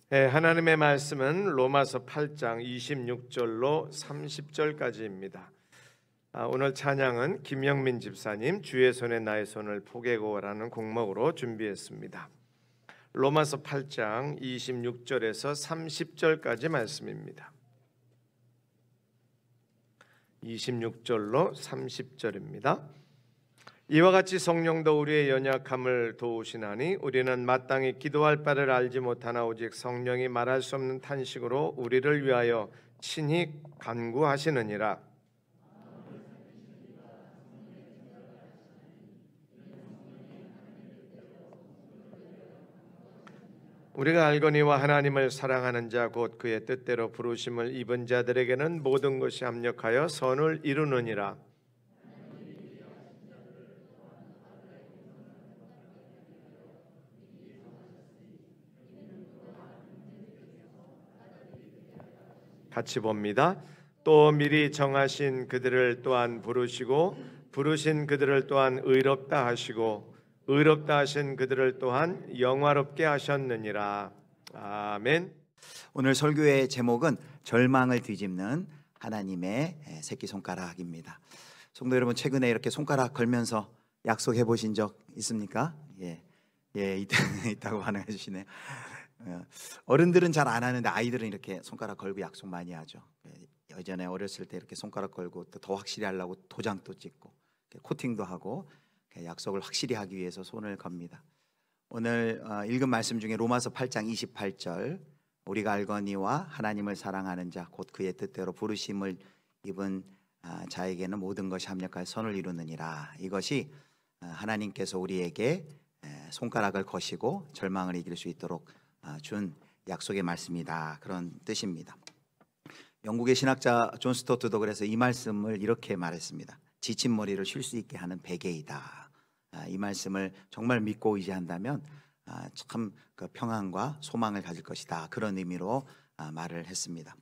하나님의 말씀은 로마서 8장 26절로 30절까지입니다. 오늘 찬양은 김영민 집사님 주의 손에 나의 손을 포개고라는 곡목으로 준비했습니다. 로마서 8장 26절에서 30절까지 말씀입니다. 26절로 30절입니다. 이와 같이 성령도 우리의 연약함을 도우시나니 우리는 마땅히 기도할 바를 알지 못하나 오직 성령이 말할 수 없는 탄식으로 우리를 위하여 친히 간구하시느니라. 우리가 알거니와 하나님을 사랑하는 자 곧 그의 뜻대로 부르심을 입은 자들에게는 모든 것이 합력하여 선을 이루느니라. 같이 봅니다. 또 미리 정하신 그들을 또한 부르시고 부르신 그들을 또한 의롭다 하시고 의롭다 하신 그들을 또한 영화롭게 하셨느니라. 아멘. 오늘 설교의 제목은 절망을 뒤집는 하나님의 새끼손가락입니다. 성도 여러분, 최근에 이렇게 손가락 걸면서 약속해 보신 적 있습니까? 있다고 반응해 주시네요. 어른들은 잘 안 하는데 아이들은 이렇게 손가락 걸고 약속 많이 하죠. 예전에 어렸을 때 이렇게 손가락 걸고 더 확실히 하려고 도장도 찍고 코팅도 하고 약속을 확실히 하기 위해서 손을 겁니다. 오늘 읽은 말씀 중에 로마서 8장 28절 우리가 알거니와 하나님을 사랑하는 자 곧 그의 뜻대로 부르심을 입은 자에게는 모든 것이 합력하여 선을 이루느니라. 이것이 하나님께서 우리에게 손가락을 거시고 절망을 이길 수 있도록 준 약속의 말씀이다, 그런 뜻입니다. 영국의 신학자 존 스토트도 그래서 이 말씀을 이렇게 말했습니다. 지친 머리를 쉴 수 있게 하는 베개이다. 이 말씀을 정말 믿고 의지한다면 참 그 평안과 소망을 가질 것이다, 그런 의미로 말을 했습니다.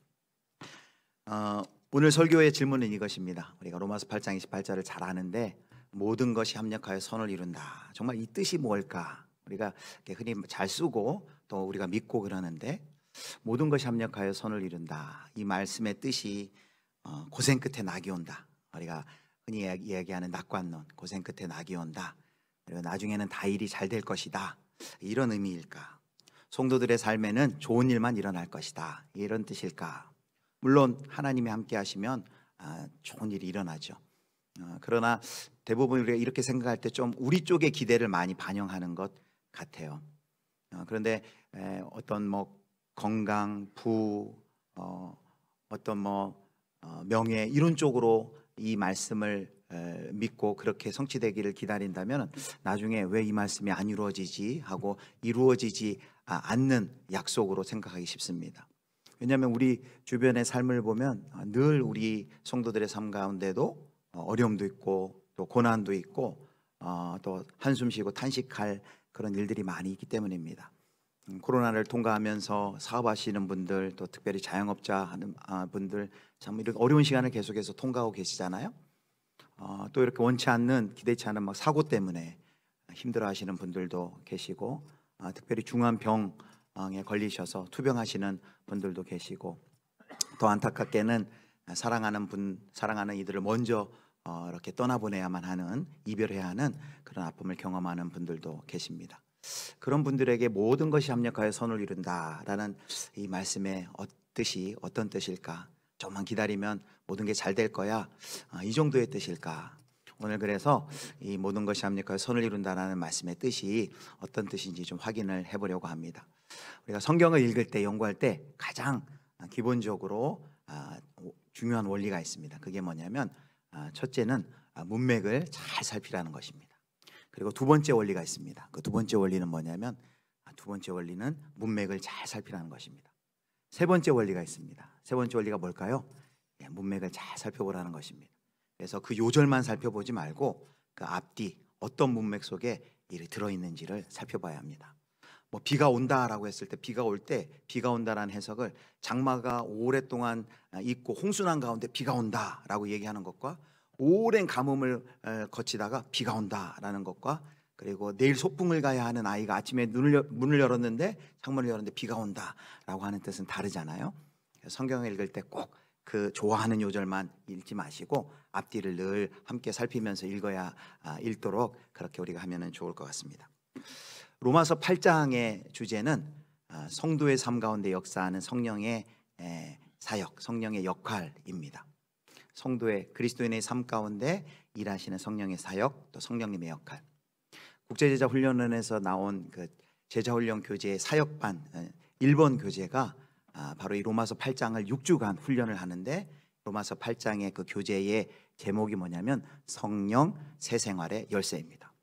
오늘 설교의 질문은 이것입니다. 우리가 로마서 8장 28절을 잘 아는데 모든 것이 합력하여 선을 이룬다. 정말 이 뜻이 뭘까? 우리가 흔히 잘 쓰고 또 우리가 믿고 그러는데 모든 것이 합력하여 선을 이룬다. 이 말씀의 뜻이 고생 끝에 낙이 온다. 우리가 흔히 이야기하는 낙관론, 고생 끝에 낙이 온다. 그리고 나중에는 다 일이 잘 될 것이다. 이런 의미일까? 성도들의 삶에는 좋은 일만 일어날 것이다. 이런 뜻일까? 물론 하나님이 함께 하시면 좋은 일이 일어나죠. 그러나 대부분 우리가 이렇게 생각할 때 좀 우리 쪽의 기대를 많이 반영하는 것 같아요. 그런데 어떤 건강, 어떤 명예 이런 쪽으로 이 말씀을 믿고 그렇게 성취되기를 기다린다면 나중에 왜 이 말씀이 안 이루어지지 하고 이루어지지 않는 약속으로 생각하기 쉽습니다. 왜냐하면 우리 주변의 삶을 보면 늘 우리 성도들의 삶 가운데도 어려움도 있고 또 고난도 있고 또 한숨 쉬고 탄식할 그런 일들이 많이 있기 때문입니다. 코로나를 통과하면서 사업하시는 분들, 또 특별히 자영업자 하는 분들 참 이렇게 어려운 시간을 계속해서 통과하고 계시잖아요. 또 이렇게 원치 않는, 기대치 않은 사고 때문에 힘들어하시는 분들도 계시고, 특별히 중한 병에 걸리셔서 투병하시는 분들도 계시고, 더 안타깝게는 사랑하는 이들을 먼저 이렇게 떠나보내야만 하는, 이별해야 하는 그런 아픔을 경험하는 분들도 계십니다. 그런 분들에게 모든 것이 합력하여 선을 이룬다라는 이 말씀의 뜻이 어떤 뜻일까? 조금만 기다리면 모든 게 잘 될 거야, 이 정도의 뜻일까? 오늘 그래서 이 모든 것이 합력하여 선을 이룬다라는 말씀의 뜻이 어떤 뜻인지 좀 확인을 해보려고 합니다. 우리가 성경을 읽을 때, 연구할 때 가장 기본적으로 중요한 원리가 있습니다. 그게 뭐냐면 첫째는 문맥을 잘 살피라는 것입니다. 그리고 두 번째 원리가 있습니다. 그 두 번째 원리는 뭐냐면 문맥을 잘 살피라는 것입니다. 세 번째 원리가 있습니다. 세 번째 원리가 뭘까요? 문맥을 잘 살펴보라는 것입니다. 그래서 그 요절만 살펴보지 말고 그 앞뒤 어떤 문맥 속에 일이 들어있는지를 살펴봐야 합니다. 비가 온다라고 했을 때, 비가 올 때 비가 온다라는 해석을 장마가 오랫동안 있고 홍수난 가운데 비가 온다라고 얘기하는 것과 오랜 가뭄을 거치다가 비가 온다라는 것과 그리고 내일 소풍을 가야 하는 아이가 아침에 문을 열었는데 창문을 열었는데 비가 온다라고 하는 뜻은 다르잖아요. 성경을 읽을 때 꼭 그 좋아하는 요절만 읽지 마시고 앞뒤를 늘 함께 살피면서 읽도록 그렇게 우리가 하면 좋을 것 같습니다. 로마서 8장의 주제는 성도의 삶 가운데 역사하는 성령의 사역, 성령의 역할입니다. 성도의 그리스도인의 삶 가운데 일하시는 성령의 사역, 또 성령님의 역할. 국제제자훈련원에서 나온 그 제자훈련 교재의 사역반 1번 교재가 바로 이 로마서 8장을 6주간 훈련을 하는데, 로마서 8장의 그 교재의 제목이 뭐냐면 성령 새 생활의 열쇠입니다.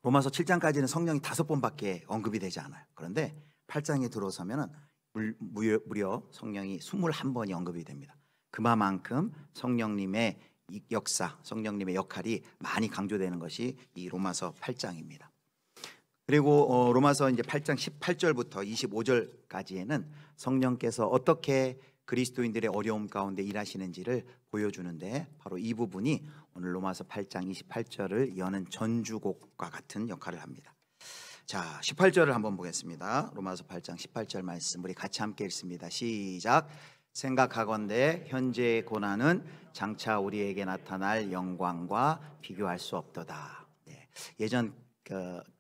로마서 7장까지는 성령이 5번밖에 언급이 되지 않아요. 그런데 8장에 들어서면 무려 성령이 21번이 언급이 됩니다. 그만큼 성령님의 역사, 성령님의 역할이 많이 강조되는 것이 이 로마서 8장입니다. 그리고 로마서 이제 8장 18절부터 25절까지에는 성령께서 어떻게 그리스도인들의 어려움 가운데 일하시는지를 보여주는데, 바로 이 부분이 오늘 로마서 8장 28절을 여는 전주곡과 같은 역할을 합니다. 자, 18절을 한번 보겠습니다. 로마서 8장 18절 말씀 우리 같이 함께 읽습니다. 시작. 생각하건대 현재의 고난은 장차 우리에게 나타날 영광과 비교할 수 없도다. 네. 예전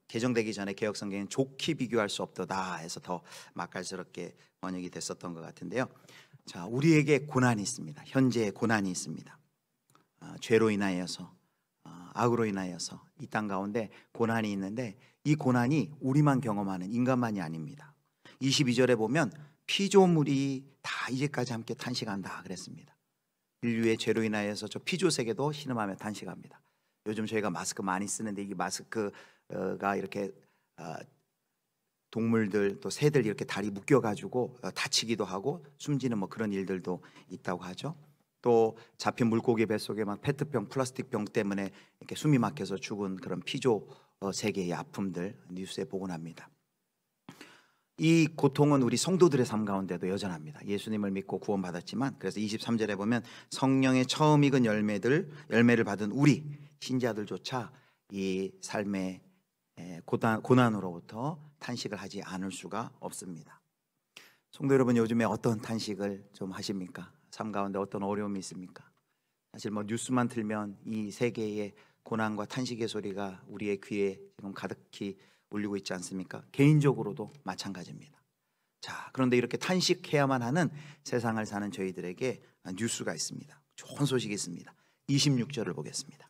개정되기 전에 개혁성경은 좋게 비교할 수 없도다 해서 더 맛깔스럽게 번역이 됐었던 것 같은데요. 자, 우리에게 고난이 있습니다. 현재의 고난이 있습니다. 죄로 인하여서, 악으로 인하여서 이 땅 가운데 고난이 있는데, 이 고난이 우리만 경험하는, 인간만이 아닙니다. 22절에 보면 피조물이 다 이제까지 함께 탄식한다 그랬습니다. 인류의 죄로 인하여서 저 피조세계도 신음하며 탄식합니다. 요즘 저희가 마스크 많이 쓰는데, 이 마스크가 이렇게 동물들 또 새들 이렇게 다리 묶여가지고 다치기도 하고 숨지는 뭐 그런 일들도 있다고 하죠. 또 잡힌 물고기 뱃속에 막 페트병, 플라스틱병 때문에 이렇게 숨이 막혀서 죽은 그런 피조 세계의 아픔들 뉴스에 보곤 합니다. 이 고통은 우리 성도들의 삶 가운데도 여전합니다. 예수님을 믿고 구원받았지만, 그래서 23절에 보면 성령의 처음 익은 열매를 받은 우리 신자들조차 이 삶의 고난으로부터 탄식을 하지 않을 수가 없습니다. 성도 여러분, 요즘에 어떤 탄식을 좀 하십니까? 삶 가운데 어떤 어려움이 있습니까? 사실 뭐 뉴스만 틀면 이 세계의 고난과 탄식의 소리가 우리의 귀에 지금 가득히 울리고 있지 않습니까? 개인적으로도 마찬가지입니다. 자, 그런데 이렇게 탄식해야만 하는 세상을 사는 저희들에게 뉴스가 있습니다. 좋은 소식이 있습니다. 26절을 보겠습니다.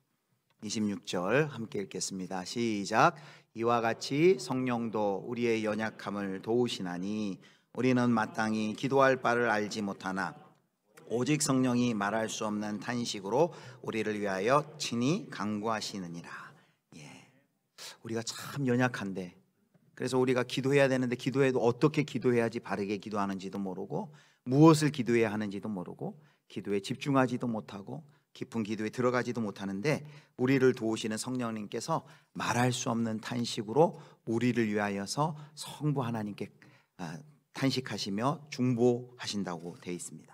26절 함께 읽겠습니다. 시작. 이와 같이 성령도 우리의 연약함을 도우시나니 우리는 마땅히 기도할 바를 알지 못하나 오직 성령이 말할 수 없는 탄식으로 우리를 위하여 친히 간구하시느니라. 우리가 참 연약한데, 그래서 우리가 기도해야 되는데 기도해도 어떻게 기도해야지 바르게 기도하는지도 모르고, 무엇을 기도해야 하는지도 모르고, 기도에 집중하지도 못하고 깊은 기도에 들어가지도 못하는데, 우리를 도우시는 성령님께서 말할 수 없는 탄식으로 우리를 위하여서 성부 하나님께 탄식하시며 중보하신다고 되어 있습니다.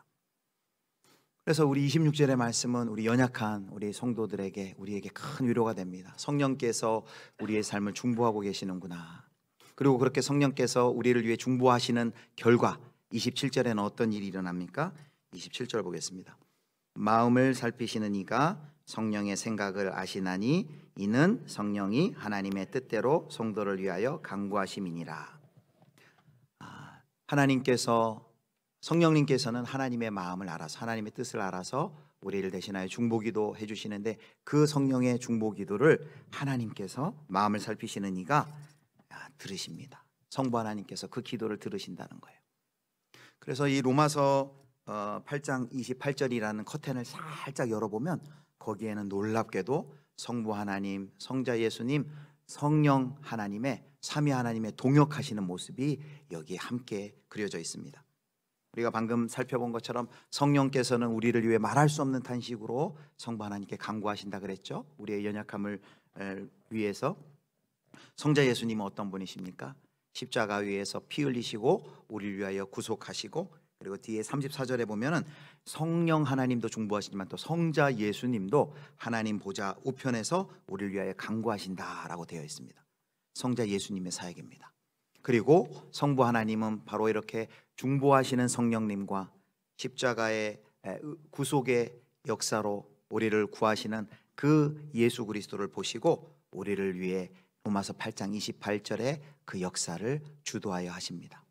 그래서 우리 26절의 말씀은 우리 연약한 우리 성도들에게, 우리에게 큰 위로가 됩니다. 성령께서 우리의 삶을 중보하고 계시는구나. 그리고 그렇게 성령께서 우리를 위해 중보하시는 결과 27절에는 어떤 일이 일어납니까? 27절 보겠습니다. 마음을 살피시는 이가 성령의 생각을 아시나니 이는 성령이 하나님의 뜻대로 성도를 위하여 간구하심이니라. 성령님께서는 하나님의 마음을 알아서, 하나님의 뜻을 알아서 우리를 대신하여 중보기도 해주시는데, 그 성령의 중보기도를 하나님께서 마음을 살피시는 이가 들으십니다. 성부 하나님께서 그 기도를 들으신다는 거예요. 그래서 이 로마서 8장 28절이라는 커튼을 살짝 열어보면 거기에는 놀랍게도 성부 하나님, 성자 예수님, 성령 하나님의 삼위 하나님의 동역하시는 모습이 여기에 함께 그려져 있습니다. 우리가 방금 살펴본 것처럼 성령께서는 우리를 위해 말할 수 없는 탄식으로 성부 하나님께 간구하신다 그랬죠. 우리의 연약함을 위해서. 성자 예수님은 어떤 분이십니까? 십자가 위에서 피 흘리시고 우리를 위하여 구속하시고 그리고 뒤에 34절에 보면은 성령 하나님도 중보하시지만 또 성자 예수님도 하나님 보좌 우편에서 우리를 위하여 간구하신다라고 되어 있습니다. 성자 예수님의 사역입니다. 그리고 성부 하나님은 바로 이렇게 중보하시는 성령님과 십자가의 구속의 역사로 우리를 구하시는 그 예수 그리스도를 보시고 우리를 위해 로마서 8장 28절에 그 역사를 주도하여 하십니다.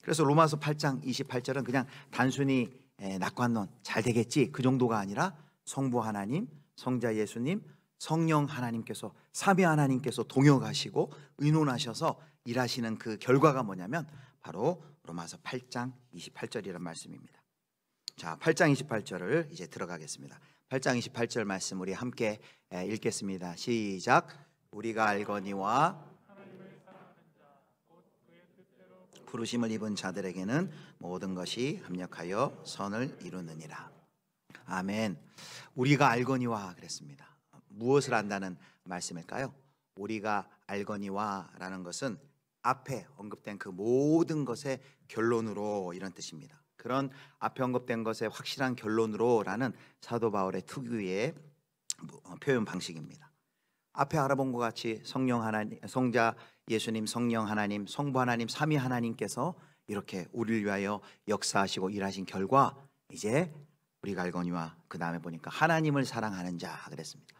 그래서 로마서 8장 28절은 그냥 단순히 낙관론 잘 되겠지 그 정도가 아니라 성부 하나님, 성자 예수님, 성령 하나님께서 삼위 하나님께서 동역하시고 의논하셔서 일하시는 그 결과가 뭐냐면 바로 로마서 8장 28절이라는 말씀입니다. 자, 8장 28절을 이제 들어가겠습니다. 8장 28절 말씀 우리 함께 읽겠습니다. 시작. 우리가 알거니와 부르심을 입은 자들에게는 모든 것이 합력하여 선을 이루느니라. 아멘. 우리가 알거니와 그랬습니다. 무엇을 안다는 말씀일까요? 우리가 알거니와 라는 것은 앞에 언급된 그 모든 것의 결론으로 이런 뜻입니다. 그런 앞에 언급된 것의 확실한 결론으로 라는 사도 바울의 특유의 표현 방식입니다. 앞에 알아본 것 같이 성령 하나님, 성자 예수님, 성령 하나님, 성부 하나님, 삼위 하나님께서 이렇게 우리를 위하여 역사하시고 일하신 결과 이제 우리가 알거니와 그 다음에 보니까 하나님을 사랑하는 자 그랬습니다.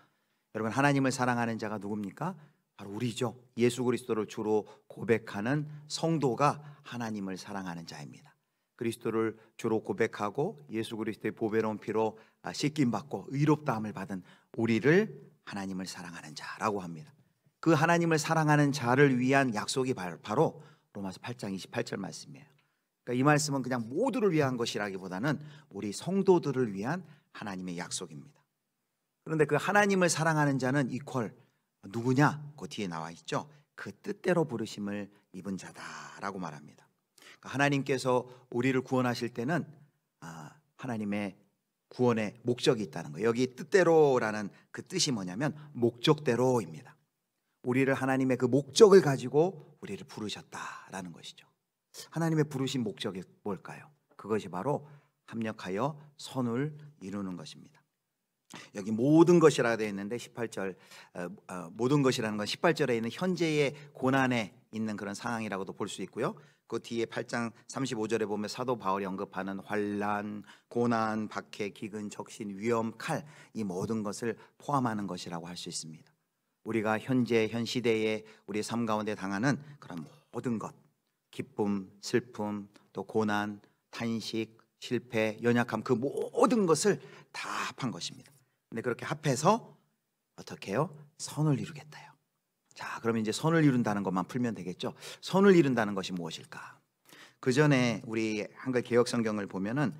여러분 하나님을 사랑하는 자가 누굽니까? 바로 우리죠. 예수 그리스도를 주로 고백하는 성도가 하나님을 사랑하는 자입니다. 그리스도를 주로 고백하고 예수 그리스도의 보배로운 피로 씻김 받고 의롭다함을 받은 우리를 하나님을 사랑하는 자라고 합니다. 그 하나님을 사랑하는 자를 위한 약속이 바로 로마서 8장 28절 말씀이에요. 그러니까 이 말씀은 그냥 모두를 위한 것이라기보다는 우리 성도들을 위한 하나님의 약속입니다. 그런데 그 하나님을 사랑하는 자는 이퀄 누구냐? 그 뒤에 나와 있죠. 그 뜻대로 부르심을 입은 자다라고 말합니다. 그러니까 하나님께서 우리를 구원하실 때는 하나님의 구원의 목적이 있다는 거예요. 여기 뜻대로라는 그 뜻이 뭐냐면 목적대로입니다. 우리를 하나님의 그 목적을 가지고 우리를 부르셨다라는 것이죠. 하나님의 부르신 목적이 뭘까요? 그것이 바로 합력하여 선을 이루는 것입니다. 여기 모든 것이라 되어 있는데 18절 모든 것이라는 건 18절에 있는 현재의 고난에 있는 그런 상황이라고도 볼 수 있고요. 그 뒤에 8장 35절에 보면 사도 바울이 언급하는 환난, 고난, 박해, 기근, 적신, 위험, 칼 이 모든 것을 포함하는 것이라고 할 수 있습니다. 우리가 현재 현 시대에 우리의 삶 가운데 당하는 그런 모든 것, 기쁨, 슬픔, 또 고난, 탄식, 실패, 연약함 그 모든 것을 다 합한 것입니다. 근데 그렇게 합해서 어떻게 해요? 선을 이루겠다요. 자, 그러면 이제 선을 이룬다는 것만 풀면 되겠죠. 선을 이룬다는 것이 무엇일까? 그 전에 우리 한글 개역 성경을 보면은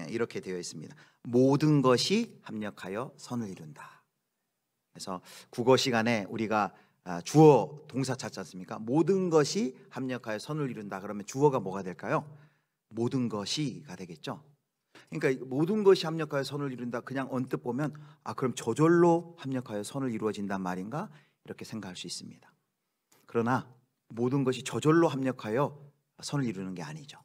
이렇게 되어 있습니다. 모든 것이 합력하여 선을 이룬다. 그래서 국어 시간에 우리가 주어 동사 찾지 않습니까? 모든 것이 합력하여 선을 이룬다. 그러면 주어가 뭐가 될까요? 모든 것이가 되겠죠. 그러니까 모든 것이 합력하여 선을 이룬다. 그냥 언뜻 보면 그럼 저절로 합력하여 선을 이루어진단 말인가? 이렇게 생각할 수 있습니다. 그러나 모든 것이 저절로 합력하여 선을 이루는 게 아니죠.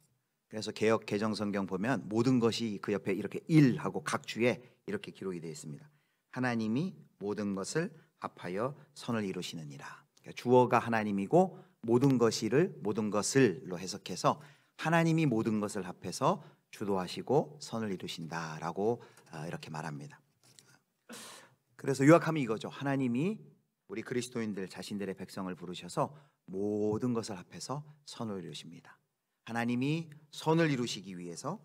그래서 개역 개정 성경 보면 모든 것이 그 옆에 이렇게 일하고 각주에 이렇게 기록이 되어 있습니다. 하나님이 모든 것을 합하여 선을 이루시느니라. 그러니까 주어가 하나님이고 모든 것을로 해석해서 하나님이 모든 것을 합해서 주도하시고 선을 이루신다라고 이렇게 말합니다. 그래서 요약하면 이거죠. 하나님이 우리 그리스도인들 자신들의 백성을 부르셔서 모든 것을 합해서 선을 이루십니다. 하나님이 선을 이루시기 위해서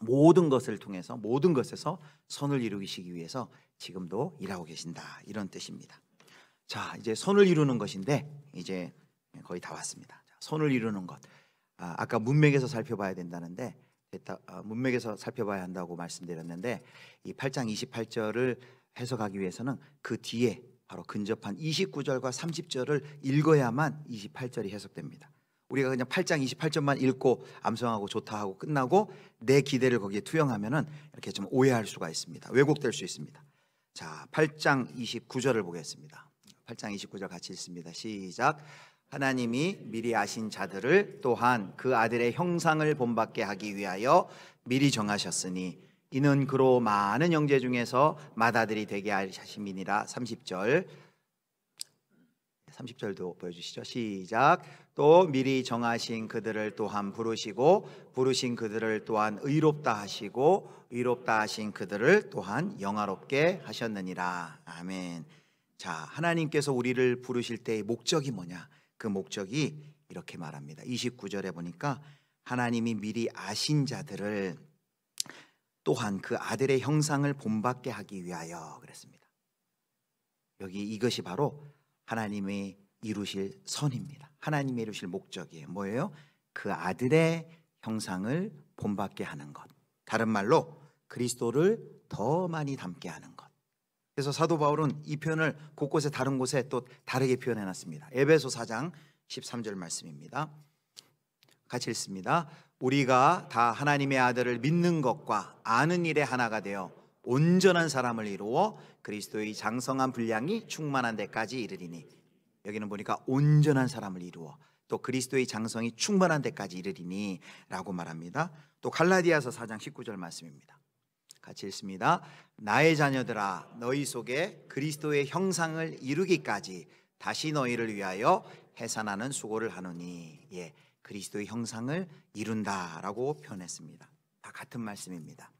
모든 것을 통해서 모든 것에서 선을 이루시기 위해서 지금도 일하고 계신다 이런 뜻입니다. 자, 이제 선을 이루는 것인데 이제 거의 다 왔습니다. 선을 이루는 것. 아까 문맥에서 살펴봐야 된다는데 문맥에서 살펴봐야 한다고 말씀드렸는데 이 8장 28절을 해석하기 위해서는 그 뒤에 바로 근접한 29절과 30절을 읽어야만 28절이 해석됩니다. 우리가 그냥 8장 28절만 읽고 암송하고 좋다 하고 끝나고 내 기대를 거기에 투영하면은 이렇게 좀 오해할 수가 있습니다. 왜곡될 수 있습니다. 자, 8장 29절을 보겠습니다. 8장 29절 같이 읽습니다. 시작. 하나님이 미리 아신 자들을 또한 그 아들의 형상을 본받게 하기 위하여 미리 정하셨으니 이는 그로 많은 형제 중에서 맏아들이 되게 하심이니라. 30절도 보여주시죠. 시작. 또 미리 정하신 그들을 또한 부르시고 부르신 그들을 또한 의롭다 하시고 의롭다 하신 그들을 또한 영화롭게 하셨느니라. 아멘. 자, 하나님께서 우리를 부르실 때의 목적이 뭐냐? 그 목적이 이렇게 말합니다. 29절에 보니까 하나님이 미리 아신 자들을 또한 그 아들의 형상을 본받게 하기 위하여 그랬습니다. 여기 이것이 바로 하나님이 이루실 선입니다. 하나님이 이루실 목적이에요. 뭐예요? 그 아들의 형상을 본받게 하는 것. 다른 말로 그리스도를 더 많이 닮게 하는 것. 그래서 사도 바울은 이 표현을 곳곳에 다른 곳에 또 다르게 표현해 놨습니다. 에베소 4장 13절 말씀입니다. 같이 읽습니다. 우리가 다 하나님의 아들을 믿는 것과 아는 일에 하나가 되어 온전한 사람을 이루어 그리스도의 장성한 분량이 충만한 데까지 이르리니. 여기는 보니까 온전한 사람을 이루어 또 그리스도의 장성이 충만한 데까지 이르리니 라고 말합니다. 또 갈라디아서 4장 19절 말씀입니다. 같이 읽습니다. 나의 자녀들아 너희 속에 그리스도의 형상을 이루기까지 다시 너희를 위하여 해산하는 수고를 하노니. 예, 그리스도의 형상을 이룬다라고 표현했습니다. 다 같은 말씀입니다.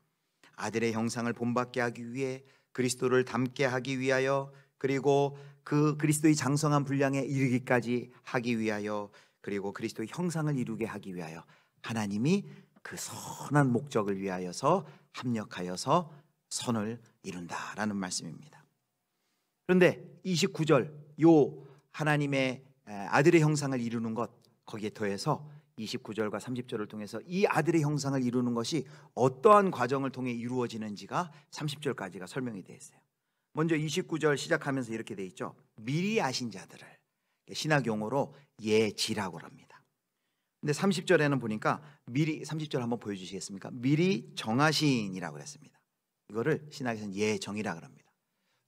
아들의 형상을 본받게 하기 위해 그리스도를 닮게 하기 위하여 그리고 그 그리스도의 장성한 분량에 이르기까지 하기 위하여 그리고 그리스도의 형상을 이루게 하기 위하여 하나님이 그 선한 목적을 위하여서 합력하여서 선을 이룬다라는 말씀입니다. 그런데 29절 요 하나님의 아들의 형상을 이루는 것 거기에 더해서 29절과 30절을 통해서 이 아들의 형상을 이루는 것이 어떠한 과정을 통해 이루어지는지가 30절까지가 설명이 되어 있어요. 먼저 29절 시작하면서 이렇게 되어 있죠. 미리 아신 자들을 신학 용어로 예지라고 합니다. 근데 30절에는 보니까 미리 30절 한번 보여주시겠습니까? 미리 정하신이라고 했습니다. 이거를 신학에서는 예정이라고 합니다.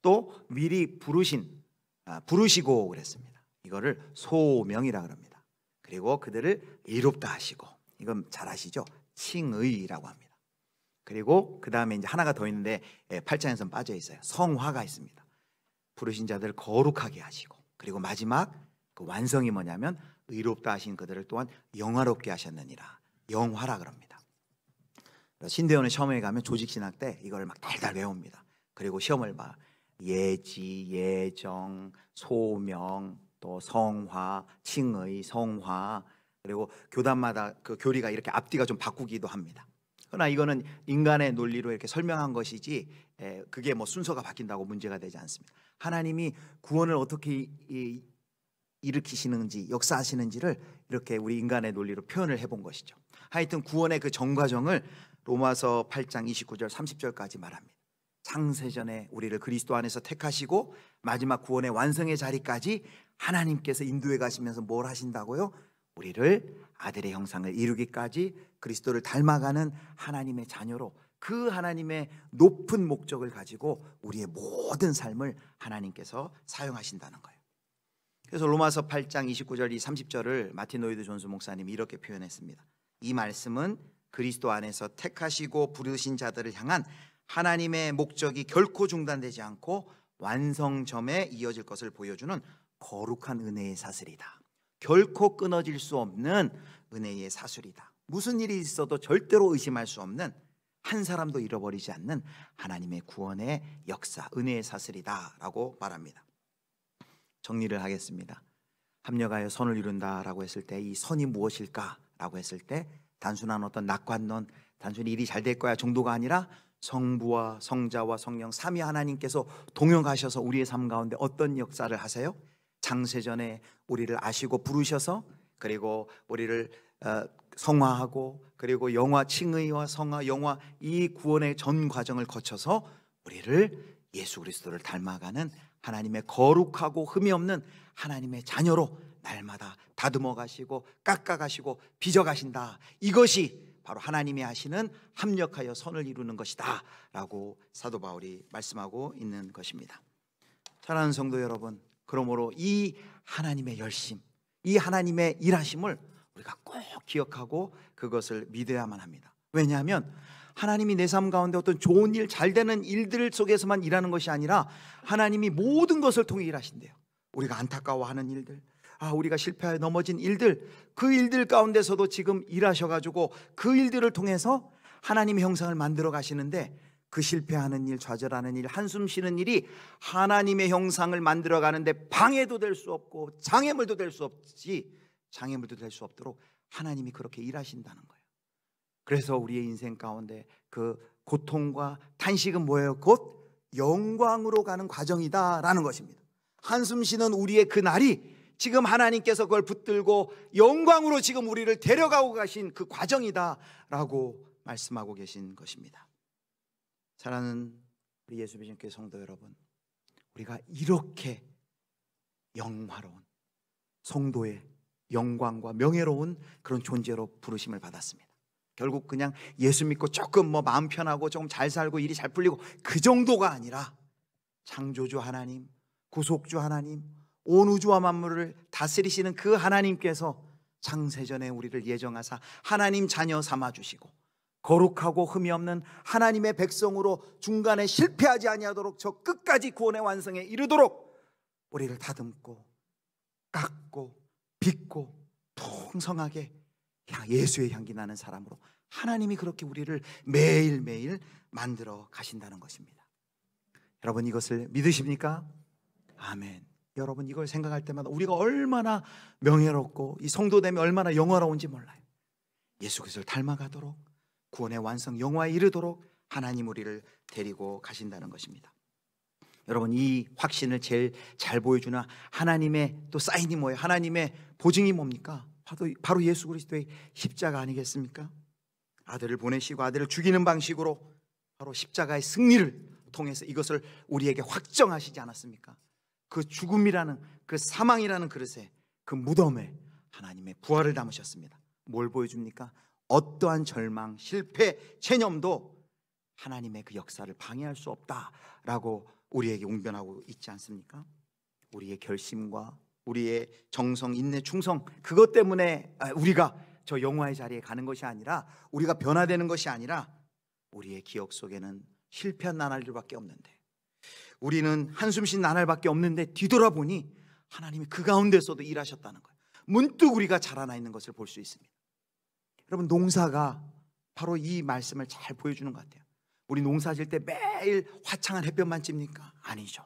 또 미리 부르시고 그랬습니다. 이거를 소명이라고 합니다. 그리고 그들을 의롭다 하시고 이건 잘 아시죠? 칭의라고 합니다. 그리고 그 다음에 이제 하나가 더 있는데 8장에서는 빠져 있어요. 성화가 있습니다. 부르신 자들을 거룩하게 하시고 그리고 마지막 그 완성이 뭐냐면 의롭다 하신 그들을 또한 영화롭게 하셨느니라. 영화라 그럽니다. 신대원의 시험에 가면 조직신학 때 이걸 막 달달 외웁니다. 그리고 시험을 봐 예지, 예정, 소명, 또 성화, 칭의, 성화 그리고 교단마다 그 교리가 이렇게 앞뒤가 좀 바꾸기도 합니다. 그러나 이거는 인간의 논리로 이렇게 설명한 것이지 그게 뭐 순서가 바뀐다고 문제가 되지 않습니다. 하나님이 구원을 어떻게 일으키시는지 역사하시는지를 이렇게 우리 인간의 논리로 표현을 해본 것이죠. 하여튼 구원의 그 전 과정을 로마서 8장 29절 30절까지 말합니다. 창세전에 우리를 그리스도 안에서 택하시고 마지막 구원의 완성의 자리까지 하나님께서 인도해 가시면서 뭘 하신다고요? 우리를 아들의 형상을 이루기까지 그리스도를 닮아가는 하나님의 자녀로 그 하나님의 높은 목적을 가지고 우리의 모든 삶을 하나님께서 사용하신다는 거예요. 그래서 로마서 8장 29절 이 30절을 마틴 로이드 존스 목사님이 이렇게 표현했습니다. 이 말씀은 그리스도 안에서 택하시고 부르신 자들을 향한 하나님의 목적이 결코 중단되지 않고 완성점에 이어질 것을 보여주는 거룩한 은혜의 사슬이다. 결코 끊어질 수 없는 은혜의 사슬이다. 무슨 일이 있어도 절대로 의심할 수 없는 한 사람도 잃어버리지 않는 하나님의 구원의 역사, 은혜의 사슬이다라고 말합니다. 정리를 하겠습니다. 합력하여 선을 이룬다라고 했을 때 이 선이 무엇일까라고 했을 때 단순한 어떤 낙관론, 단순히 일이 잘 될 거야 정도가 아니라 성부와 성자와 성령 삼위 하나님께서 동역하셔서 우리의 삶 가운데 어떤 역사를 하세요? 창세전에 우리를 아시고 부르셔서 그리고 우리를 성화하고 그리고 영화 칭의와 성화 영화 이 구원의 전 과정을 거쳐서 우리를 예수 그리스도를 닮아가는 하나님의 거룩하고 흠이 없는 하나님의 자녀로 날마다 다듬어 가시고 깎아 가시고 빚어 가신다. 이것이 바로 하나님이 하시는 합력하여 선을 이루는 것이다 라고 사도 바울이 말씀하고 있는 것입니다. 사랑하는 성도 여러분, 그러므로 이 하나님의 열심, 이 하나님의 일하심을 우리가 꼭 기억하고 그것을 믿어야만 합니다. 왜냐하면 하나님이 내 삶 가운데 어떤 좋은 일, 잘 되는 일들 속에서만 일하는 것이 아니라 하나님이 모든 것을 통해 일하신대요. 우리가 안타까워하는 일들, 우리가 실패하여 넘어진 일들, 그 일들 가운데서도 지금 일하셔가지고 그 일들을 통해서 하나님의 형상을 만들어 가시는데, 그 실패하는 일, 좌절하는 일, 한숨 쉬는 일이 하나님의 형상을 만들어 가는데 방해도 될 수 없고 장애물도 될 수 없지, 장애물도 될 수 없도록 하나님이 그렇게 일하신다는 거예요. 그래서 우리의 인생 가운데 그 고통과 탄식은 뭐예요? 곧 영광으로 가는 과정이다라는 것입니다. 한숨 쉬는 우리의 그 날이 지금 하나님께서 그걸 붙들고 영광으로 지금 우리를 데려가고 가신 그 과정이다라고 말씀하고 계신 것입니다. 사랑하는 우리 예수비전교회 성도 여러분, 우리가 이렇게 영화로운 성도의 영광과 명예로운 그런 존재로 부르심을 받았습니다. 결국 그냥 예수 믿고 조금 마음 편하고 조금 잘 살고 일이 잘 풀리고 그 정도가 아니라 창조주 하나님, 구속주 하나님, 온 우주와 만물을 다스리시는 그 하나님께서 창세전에 우리를 예정하사 하나님 자녀 삼아주시고 거룩하고 흠이 없는 하나님의 백성으로 중간에 실패하지 아니하도록 저 끝까지 구원의 완성에 이르도록 우리를 다듬고 깎고 빚고 풍성하게 예수의 향기 나는 사람으로 하나님이 그렇게 우리를 매일매일 만들어 가신다는 것입니다. 여러분, 이것을 믿으십니까? 아멘. 여러분, 이걸 생각할 때마다 우리가 얼마나 명예롭고 이 성도됨이 얼마나 영화로운지 몰라요. 예수 그리스도를 닮아가도록 구원의 완성 영화에 이르도록 하나님 우리를 데리고 가신다는 것입니다. 여러분, 이 확신을 제일 잘 보여주는 하나님의 또 사인이 뭐예요? 하나님의 보증이 뭡니까? 바로 예수 그리스도의 십자가 아니겠습니까? 아들을 보내시고 아들을 죽이는 방식으로 바로 십자가의 승리를 통해서 이것을 우리에게 확정하시지 않았습니까? 그 죽음이라는 그 사망이라는 그릇에, 그 무덤에 하나님의 부활을 담으셨습니다. 뭘 보여줍니까? 어떠한 절망, 실패, 체념도 하나님의 그 역사를 방해할 수 없다라고 우리에게 웅변하고 있지 않습니까? 우리의 결심과 우리의 정성, 인내, 충성, 그것 때문에 우리가 저 영화의 자리에 가는 것이 아니라, 우리가 변화되는 것이 아니라, 우리의 기억 속에는 실패한 나날들밖에 없는데, 우리는 한숨 쉰 나날밖에 없는데 뒤돌아보니 하나님이 그 가운데서도 일하셨다는 거예요. 문득 우리가 자라나 있는 것을 볼 수 있습니다. 여러분, 농사가 바로 이 말씀을 잘 보여주는 것 같아요. 우리 농사 질 때 매일 화창한 햇볕만 찝니까? 아니죠.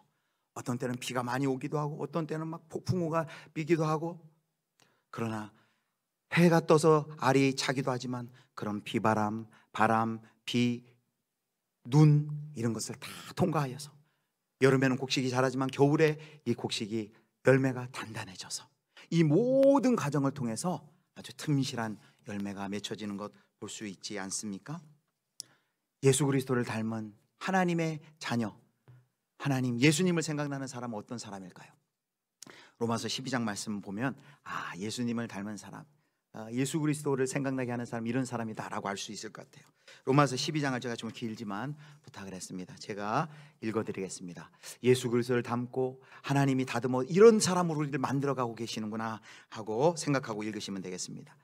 어떤 때는 비가 많이 오기도 하고 어떤 때는 막 폭풍우가 비기도 하고, 그러나 해가 떠서 알이 차기도 하지만 그런 비바람, 바람, 비, 눈 이런 것을 다 통과하여서 여름에는 곡식이 자라지만 겨울에 이 곡식이 열매가 단단해져서 이 모든 과정을 통해서 아주 틈실한 열매가 맺혀지는 것 볼 수 있지 않습니까? 예수 그리스도를 닮은 하나님의 자녀, 하나님 예수님을 생각나는 사람은 어떤 사람일까요? 로마서 12장 말씀 보면 예수님을 닮은 사람, 예수 그리스도를 생각나게 하는 사람, 이런 사람이다라고 알 수 있을 것 같아요. 로마서 12장을 제가 좀 길지만 부탁을 했습니다. 제가 읽어드리겠습니다. 예수 그리스도를 닮고 하나님이 다듬어 이런 사람으로 우리를 만들어가고 계시는구나 하고 생각하고 읽으시면 되겠습니다.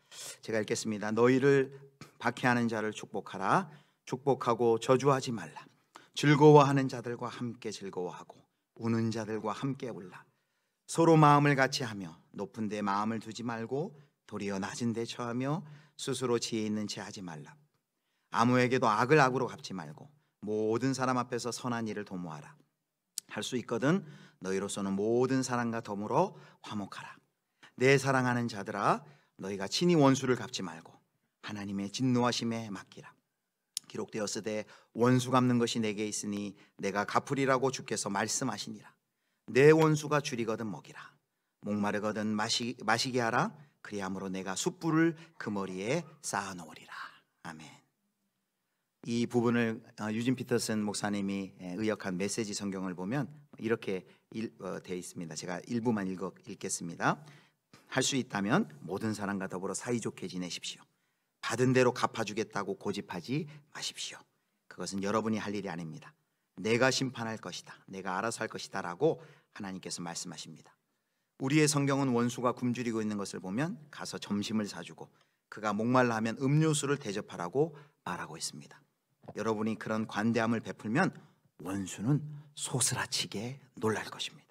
제가 읽겠습니다. 너희를 박해하는 자를 축복하라. 축복하고 저주하지 말라. 즐거워하는 자들과 함께 즐거워하고 우는 자들과 함께 울라. 서로 마음을 같이 하며 높은 데 마음을 두지 말고 도리어 낮은 데 처하며 스스로 지혜 있는 채 하지 말라. 아무에게도 악을 악으로 갚지 말고 모든 사람 앞에서 선한 일을 도모하라. 할 수 있거든 너희로서는 모든 사람과 더불어 화목하라. 내 사랑하는 자들아, 너희가 친히 원수를 갚지 말고 하나님의 진노하심에 맡기라. 기록되었으되 원수 갚는 것이 내게 있으니 내가 갚으리라고 주께서 말씀하시니라. 내 원수가 줄이거든 먹이라. 목마르거든 마시게 하라. 그리함으로 내가 숯불을 그 머리에 쌓아놓으리라. 아멘. 이 부분을 유진 피터슨 목사님이 의역한 메시지 성경을 보면 이렇게 되어 있습니다. 제가 일부만 읽겠습니다. 할 수 있다면 모든 사람과 더불어 사이좋게 지내십시오. 받은 대로 갚아주겠다고 고집하지 마십시오. 그것은 여러분이 할 일이 아닙니다. 내가 심판할 것이다, 내가 알아서 할 것이다 라고 하나님께서 말씀하십니다. 우리의 성경은 원수가 굶주리고 있는 것을 보면 가서 점심을 사주고 그가 목말라 하면 음료수를 대접하라고 말하고 있습니다. 여러분이 그런 관대함을 베풀면 원수는 소스라치게 놀랄 것입니다.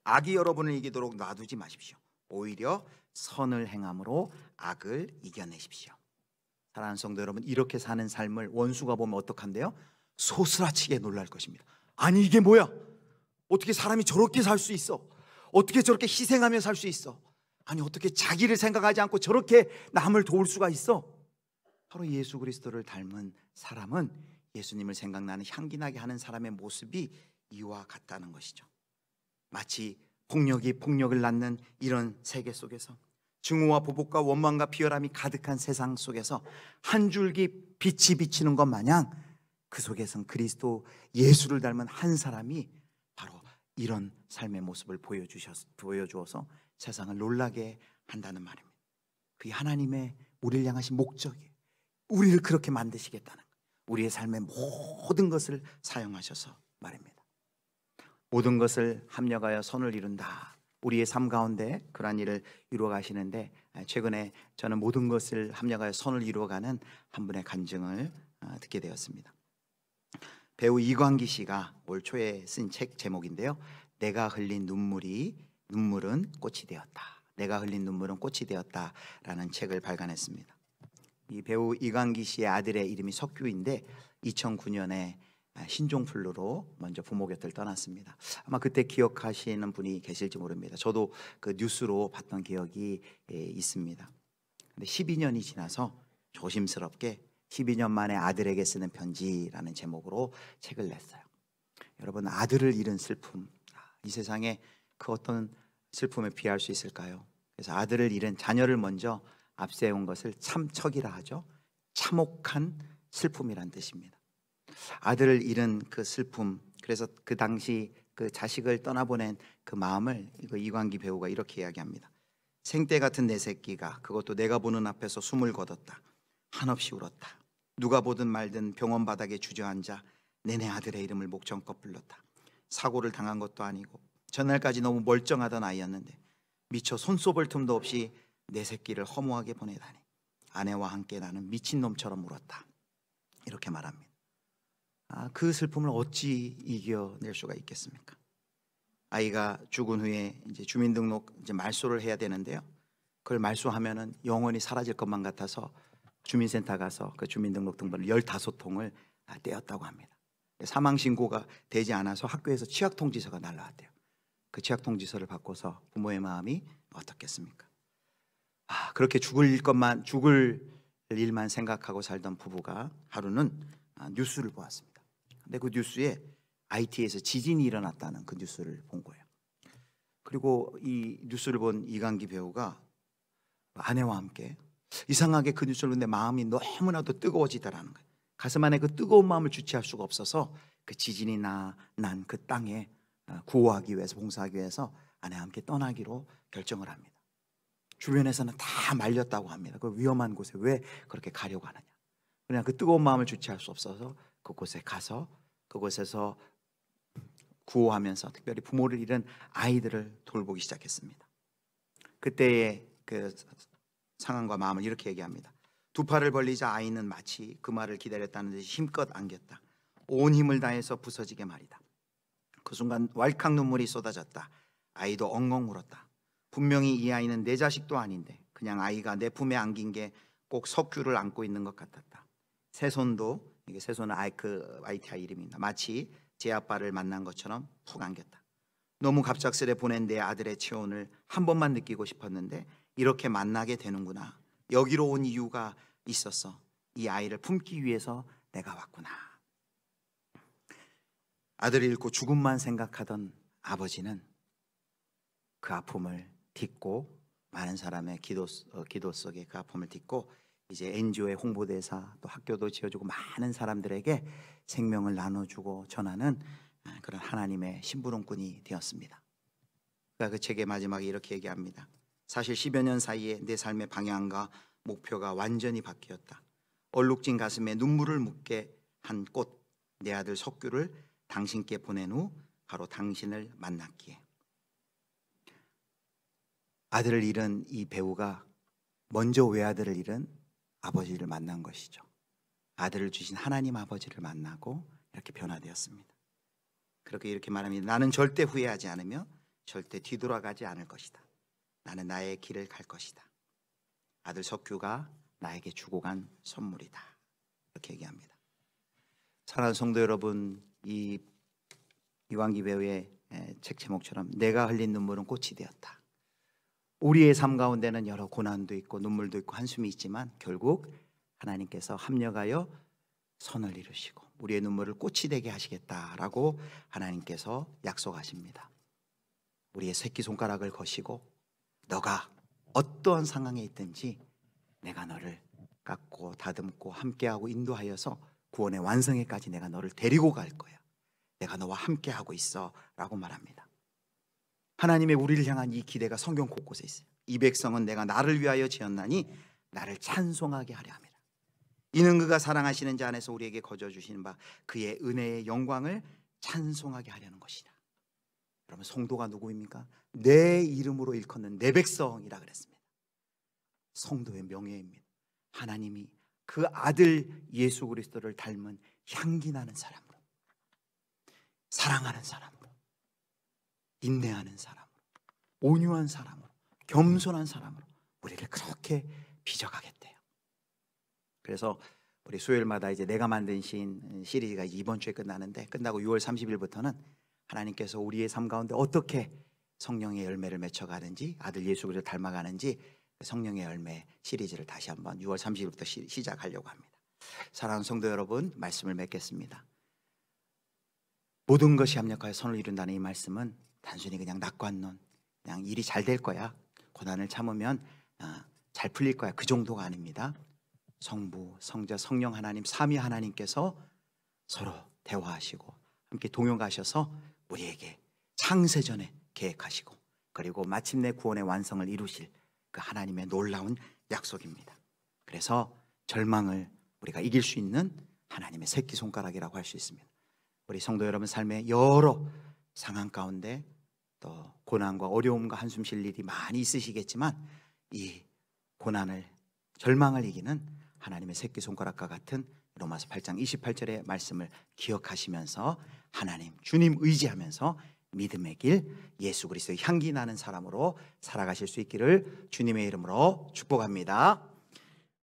악이 여러분을 이기도록 놔두지 마십시오. 오히려 선을 행함으로 악을 이겨내십시오. 사랑하는 성도 여러분, 이렇게 사는 삶을 원수가 보면 어떡한데요? 소스라치게 놀랄 것입니다. 아니 이게 뭐야? 어떻게 사람이 저렇게 살 수 있어? 어떻게 저렇게 희생하며 살 수 있어? 아니 어떻게 자기를 생각하지 않고 저렇게 남을 도울 수가 있어? 바로 예수 그리스도를 닮은 사람은 예수님을 생각나는 향기나게 하는 사람의 모습이 이와 같다는 것이죠. 마치 폭력이 폭력을 낳는 이런 세계 속에서, 증오와 보복과 원망과 비열함이 가득한 세상 속에서 한 줄기 빛이 비치는 것 마냥 그 속에선 그리스도 예수를 닮은 한 사람이 바로 이런 삶의 모습을 보여주어서 세상을 놀라게 한다는 말입니다. 그게 하나님의 우리를 향하신 목적이에요. 우리를 그렇게 만드시겠다는, 우리의 삶의 모든 것을 사용하셔서 말입니다. 모든 것을 합력하여 선을 이룬다. 우리의 삶 가운데 그러한 일을 이루어 가시는데, 최근에 저는 모든 것을 합력하여 선을 이루어가는 한 분의 간증을 듣게 되었습니다. 배우 이광기 씨가 올 초에 쓴 책 제목인데요, 내가 흘린 눈물은 꽃이 되었다. 내가 흘린 눈물은 꽃이 되었다라는 책을 발간했습니다. 이 배우 이광기 씨의 아들의 이름이 석규인데 2009년에 신종플루로 먼저 부모 곁을 떠났습니다. 아마 그때 기억하시는 분이 계실지 모릅니다. 저도 그 뉴스로 봤던 기억이 있습니다. 근데 12년이 지나서 조심스럽게 12년 만에 아들에게 쓰는 편지라는 제목으로 책을 냈어요. 여러분, 아들을 잃은 슬픔, 이 세상에 그 어떤 슬픔에 비할 수 있을까요? 그래서 아들을 잃은 자녀를 먼저 앞세운 것을 참척이라 하죠. 참혹한 슬픔이란 뜻입니다. 아들을 잃은 그 슬픔, 그래서 그 당시 그 자식을 떠나보낸 그 마음을 이광기 배우가 이렇게 이야기합니다. 생때 같은 내 새끼가, 그것도 내가 보는 앞에서 숨을 거뒀다. 한없이 울었다. 누가 보든 말든 병원 바닥에 주저앉아 내내 아들의 이름을 목청껏 불렀다. 사고를 당한 것도 아니고 전날까지 너무 멀쩡하던 아이였는데 미처 손꼽을 틈도 없이 내 새끼를 허무하게 보내다니 아내와 함께 나는 미친놈처럼 울었다. 이렇게 말합니다. 그 슬픔을 어찌 이겨낼 수가 있겠습니까? 아이가 죽은 후에 이제 주민등록 이제 말소를 해야 되는데요, 그걸 말소하면은 영원히 사라질 것만 같아서 주민센터 가서 그 주민등록 등본을 15통을 떼었다고 합니다. 사망 신고가 되지 않아서 학교에서 취약통지서가 날라왔대요. 그 취약통지서를 받고서 부모의 마음이 어떻겠습니까? 그렇게 죽을 일만 생각하고 살던 부부가 하루는 뉴스를 보았습니다. 근데 그 뉴스에 IT에서 지진이 일어났다는 그 뉴스를 본 거예요. 그리고 이 뉴스를 본 이광기 배우가 아내와 함께 이상하게 그 뉴스를 보는데 마음이 너무나도 뜨거워지더라는 거예요. 가슴 안에 그 뜨거운 마음을 주체할 수가 없어서 그 지진이 난 그 땅에 구호하기 위해서, 봉사하기 위해서 아내와 함께 떠나기로 결정을 합니다. 주변에서는 다 말렸다고 합니다. 그 위험한 곳에 왜 그렇게 가려고 하느냐. 그냥 그 뜨거운 마음을 주체할 수 없어서 그곳에 가서 그곳에서 구호하면서 특별히 부모를 잃은 아이들을 돌보기 시작했습니다. 그때의 그 상황과 마음을 이렇게 얘기합니다. 두 팔을 벌리자 아이는 마치 그 말을 기다렸다는 듯이 힘껏 안겼다. 온 힘을 다해서 부서지게 말이다. 그 순간 왈칵 눈물이 쏟아졌다. 아이도 엉엉 울었다. 분명히 이 아이는 내 자식도 아닌데 그냥 아이가 내 품에 안긴 게 꼭 석규를 안고 있는 것 같았다. 새손도, 이게 새손은 ITI 이름입니다. 마치 제 아빠를 만난 것처럼 푹 안겼다. 너무 갑작스레 보낸 내 아들의 체온을 한 번만 느끼고 싶었는데 이렇게 만나게 되는구나. 여기로 온 이유가 있었어. 이 아이를 품기 위해서 내가 왔구나. 아들을 잃고 죽음만 생각하던 아버지는 그 아픔을 딛고, 많은 사람의 기도 속에 그 아픔을 딛고 이제 NGO의 홍보대사, 또 학교도 지어주고 많은 사람들에게 생명을 나눠주고 전하는 그런 하나님의 심부름꾼이 되었습니다. 그러니까 그 책의 마지막에 이렇게 얘기합니다. 사실 10여 년 사이에 내 삶의 방향과 목표가 완전히 바뀌었다. 얼룩진 가슴에 눈물을 묻게 한 꽃, 내 아들 석규를 당신께 보낸 후 바로 당신을 만났기에. 아들을 잃은 이 배우가 먼저 외아들을 잃은 아버지를 만난 것이죠. 아들을 주신 하나님 아버지를 만나고 이렇게 변화되었습니다. 그렇게 이렇게 말합니다. 나는 절대 후회하지 않으며 절대 뒤돌아가지 않을 것이다. 나는 나의 길을 갈 것이다. 아들 석규가 나에게 주고 간 선물이다. 이렇게 얘기합니다. 사랑하는 성도 여러분, 이 이완기 배우의 책 제목처럼 내가 흘린 눈물은 꽃이 되었다. 우리의 삶 가운데는 여러 고난도 있고 눈물도 있고 한숨이 있지만 결국 하나님께서 합력하여 선을 이루시고 우리의 눈물을 꽃이 되게 하시겠다라고 하나님께서 약속하십니다. 우리의 새끼손가락을 거시고 너가 어떠한 상황에 있든지 내가 너를 깎고 다듬고 함께하고 인도하여서 구원의 완성에까지 내가 너를 데리고 갈 거야. 내가 너와 함께하고 있어 라고 말합니다. 하나님의 우리를 향한 이 기대가 성경 곳곳에 있어요. 이 백성은 내가 나를 위하여 지었나니 나를 찬송하게 하려 함이라. 이는 그가 사랑하시는 자 안에서 우리에게 거저 주시는 바 그의 은혜의 영광을 찬송하게 하려는 것이라. 여러분, 성도가 누구입니까? 내 이름으로 일컫는 내 백성이라 그랬습니다. 성도의 명예입니다. 하나님이 그 아들 예수 그리스도를 닮은 향기 나는 사람으로, 사랑하는 사람으로, 인내하는 사람으로, 온유한 사람으로, 겸손한 사람으로 우리를 그렇게 빚어가겠대요. 그래서 우리 수요일마다 이제 내가 만든 시인 시리즈가 이번 주에 끝나는데, 끝나고 6월 30일부터는 하나님께서 우리의 삶 가운데 어떻게 성령의 열매를 맺혀가는지, 아들 예수 그리스도를 닮아가는지 성령의 열매 시리즈를 다시 한번 6월 30일부터 시작하려고 합니다. 사랑하는 성도 여러분, 말씀을 맺겠습니다. 모든 것이 합력하여 선을 이룬다는 이 말씀은 단순히 그냥 낙관론, 그냥 일이 잘 될 거야, 고난을 참으면 잘 풀릴 거야, 그 정도가 아닙니다. 성부, 성자, 성령 하나님, 삼위 하나님께서 서로 대화하시고 함께 동역하셔서 우리에게 창세전에 계획하시고 그리고 마침내 구원의 완성을 이루실 그 하나님의 놀라운 약속입니다. 그래서 절망을 우리가 이길 수 있는 하나님의 새끼손가락이라고 할 수 있습니다. 우리 성도 여러분 삶의 여러 상황 가운데 또 고난과 어려움과 한숨 쉴 일이 많이 있으시겠지만 이 고난을, 절망을 이기는 하나님의 새끼손가락과 같은 로마서 8장 28절의 말씀을 기억하시면서 하나님, 주님 의지하면서 믿음의 길, 예수 그리스도의 향기 나는 사람으로 살아가실 수 있기를 주님의 이름으로 축복합니다.